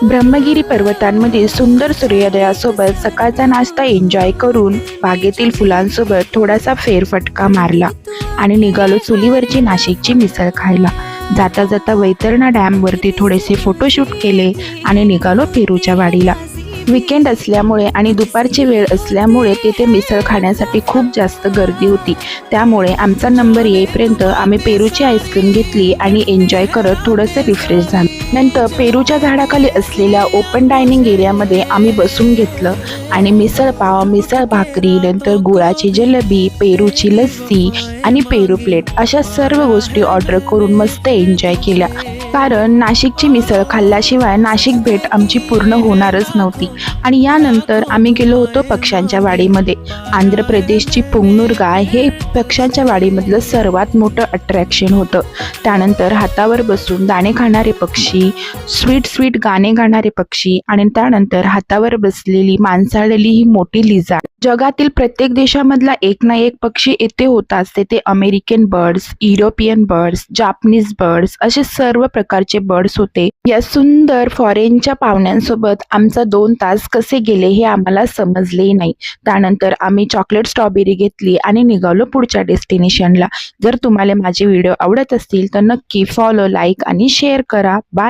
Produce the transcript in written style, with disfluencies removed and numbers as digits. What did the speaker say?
ब्रह्मगिरी पर्वतांमधील सुंदर सूर्योदयासोबत सकाळचा नाश्ता एन्जॉय करून बागेतील फुलांसोबत थोडासा फेरफटका मारला आणि निघालो चुलीवरची नाशिकची मिसळ खायला। जाता जाता वैतरणा डॅमवरती थोडेसे फोटोशूट केले आणि निघालो पेरूच्या वाडीला। वीकेंड असल्यामुळे आणि दुपारची वेळ असल्यामुळे तिथे मिसळ खाण्यासाठी खूप जास्त गर्दी होती, त्यामुळे आमचा नंबर येईपर्यंत आम्ही पेरूची आईस्क्रीम घेतली आणि एन्जॉय करत थोडंसं रिफ्रेश झालो। नंतर पेरूच्या झाडाखाली असलेल्या ओपन डायनिंग एरियामध्ये आम्ही बसून घेतलं आणि मिसळ पाव, मिसळ भाकरी, नंतर गुळाची जलेबी, पेरूची लस्सी आणि पेरू प्लेट अशा सर्व गोष्टी ऑर्डर करून मस्त एन्जॉय केल्या। कारण नाशिकची मिसळ खाल्ल्याशिवाय नाशिक भेट आमची पूर्ण होणारच नव्हती। आणि यानंतर आम्ही गेलो होतो पक्ष्यांच्या वाडीमध्ये। आंध्र प्रदेशची पुंगनूर गाय हे पक्ष्यांच्या वाडीमधलं सर्वात मोठं अट्रॅक्शन होतं। त्यानंतर हातावर बसून दाणे खाणारे पक्षी, स्वीट गाणे गाणारे पक्षी आणि त्यानंतर हातावर बसलेली माणसाळलेली ही मोठी लिझार्ड। जगातील प्रत्येक देशामधला एक ना एक पक्षी येथे होताच। तेथे American birds, European birds, Japanese birds असे सर्व प्रकारचे बर्ड्स होते। या सुंदर फॉरेनच्या पाहुण्यांसोबत आमचा 2 तास कसे गेले हे आम्हाला समजले नाही। त्यानंतर आम्ही चॉकलेट स्ट्रॉबेरी घेतली आणि निघालो पुढच्या डेस्टिनेशनला। जर तुम्हाला माझे व्हिडिओ आवडत असतील तर नक्की फॉलो, लाईक आणि शेअर करा। बाय।